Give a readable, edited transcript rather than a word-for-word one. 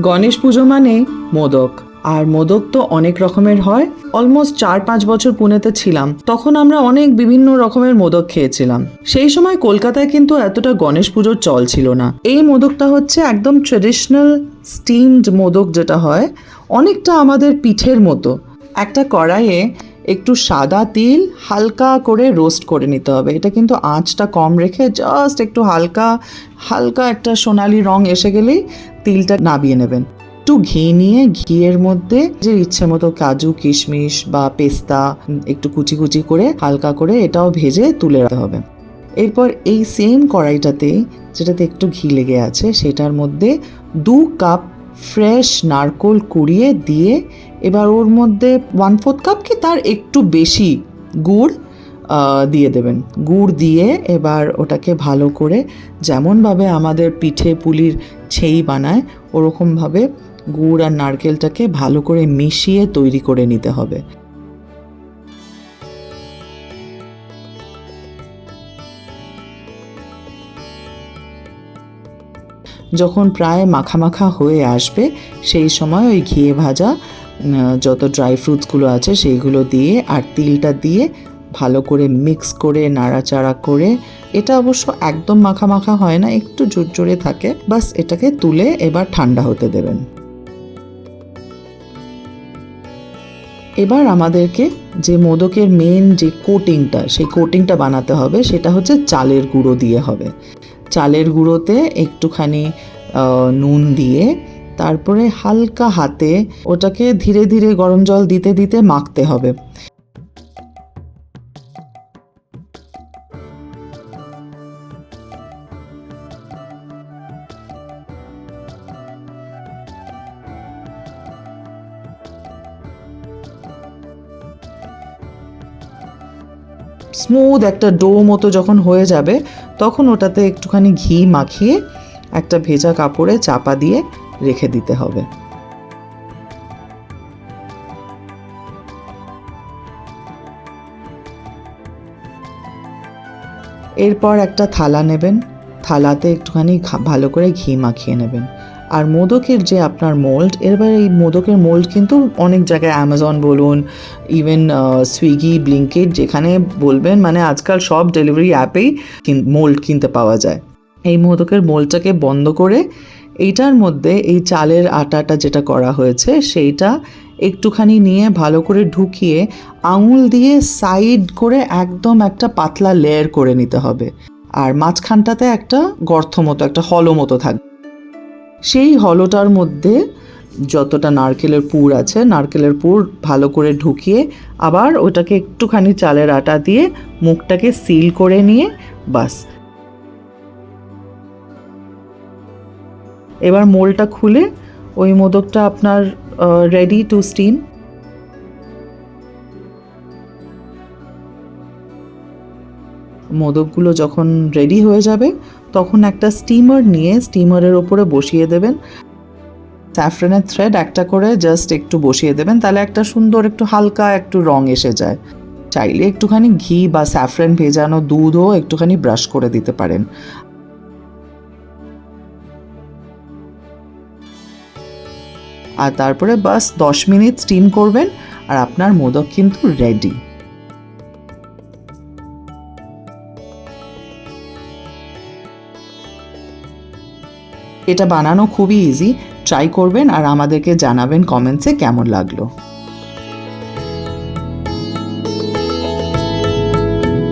গণেশ পুজো মানে মোদক, আর মোদক তো অনেক রকমের হয়। অলমোস্ট 4-5 বছর পুনেতে ছিলাম, তখন আমরা অনেক বিভিন্ন রকমের মোদক খেয়েছিলাম। সেই সময় কলকাতায় কিন্তু এতটা গণেশ পুজোর চল ছিল না। এই মোদকটা হচ্ছে একদম ট্রেডিশনাল স্টিমড মোদক, যেটা হয় অনেকটা আমাদের পিঠের মতো। একটা কড়াইয়ে একটু সাদা তিল হালকা করে রোস্ট করে নিতে হবে। এটা কিন্তু আঁচটা কম রেখে জাস্ট একটু হালকা হালকা একটা সোনালি রং এসে গেলেই তিলটা নাবিয়ে নেবেন। একটু ঘি নিয়ে ঘিয়ের মধ্যে যে ইচ্ছে মতো কাজু কিশমিশ বা পেস্তা একটু কুচি কুচি করে হালকা করে এটাও ভেজে তুলে রাখতে হবে। এরপর এই সেম কড়াইটাতে, যেটাতে একটু ঘি লেগে আছে, সেটার মধ্যে 2 কাপ ফ্রেশ নারকোল কুড়িয়ে দিয়ে এবার ওর মধ্যে 1/4 কাপ কি তার একটু বেশি গুড় দিয়ে দেবেন। গুড় দিয়ে এবার ওটাকে ভালো করে, যেমনভাবে আমাদের পিঠে পুলির ছেই বানায় ওরকমভাবে গুড় আর নারকেলটাকে ভালো করে মিশিয়ে তৈরি করে নিতে হবে। যখন প্রায় মাখা মাখা হয়ে আসবে সেই সময় ওই ঘিয়ে ভাজা যত ড্রাই ফ্রুটসগুলো আছে সেইগুলো দিয়ে আর তিলটা দিয়ে ভালো করে মিক্স করে নাড়াচাড়া করে, এটা অবশ্য একদম মাখা মাখা হয় না, একটু জোরজোরে থাকে, বাস এটাকে তুলে এবার ঠান্ডা হতে দেবেন। এবার আমাদেরকে যে মোদকের মেন যে কোটিংটা, সেই কোটিংটা বানাতে হবে, সেটা হচ্ছে চালের গুঁড়ো দিয়ে হবে। চালের গুঁড়োতে একটুখানি নুন দিয়ে তারপরে হালকা হাতে ওটাকে ধীরে ধীরে গরম জল দিতে দিতে মাখতে হবে। স্মুথ একটা ডো মতো যখন হয়ে যাবে তখন ওটাতে একটুখানি ঘি মাখিয়ে একটা ভেজা কাপড়ে চাপা দিয়ে রেখে দিতে হবে। এরপর একটা থালা নেবেন, থালাতে একটুখানি ভালো করে ঘি মাখিয়ে নেবেন। আর মোদকের যে আপনার মোল্ড, এবার এই মোদকের মোল্ড কিন্তু অনেক জায়গায়, অ্যামাজন বলুন, ইভেন সুইগি, ব্লিঙ্কিট, যেখানে বলবেন, মানে আজকাল সব ডেলিভারি অ্যাপেই মোল্ড কিনতে পাওয়া যায়। এই মোদকের মোল্ডটাকে বন্ধ করে এইটার মধ্যে এই চালের আটাটা যেটা করা হয়েছে সেইটা একটুখানি নিয়ে ভালো করে ঢুকিয়ে আঙুল দিয়ে সাইড করে একদম একটা পাতলা লেয়ার করে নিতে হবে। আর মাঝখানটাতে একটা গর্ত মতো, একটা হলো মতো থাকবে। সেই হলোটার মধ্যে যতটা নারকেলের পুর আছে, নারকেলের পুর ভালো করে ঢুকিয়ে আবার ওটাকে একটুখানি চালের আটা দিয়ে মুখটাকে সিল করে নিয়ে বাস। এবার মোলটা খুলে ওই মোদকটা আপনার রেডি টু স্টিম। মোদকগুলো যখন রেডি হয়ে যাবে তখন একটা স্টিমার নিয়ে স্টিমারের ওপরে বসিয়ে দেবেন। স্যাফরানের থ্রেড একটা করে জাস্ট একটু বসিয়ে দেবেন, তাহলে একটা সুন্দর একটু হালকা একটু রং এসে যায়। চাইলে একটুখানি ঘি বা স্যাফরান ভেজানো দুধও একটুখানি ব্রাশ করে দিতে পারেন। আর তারপরে বাস 10 মিনিট স্টিম করবেন আর আপনার মোদক কিন্তু রেডি। এটা বানানো খুবই ইজি, ট্রাই করবেন আর আমাদেরকে জানাবেন কমেন্টসে কেমন লাগলো।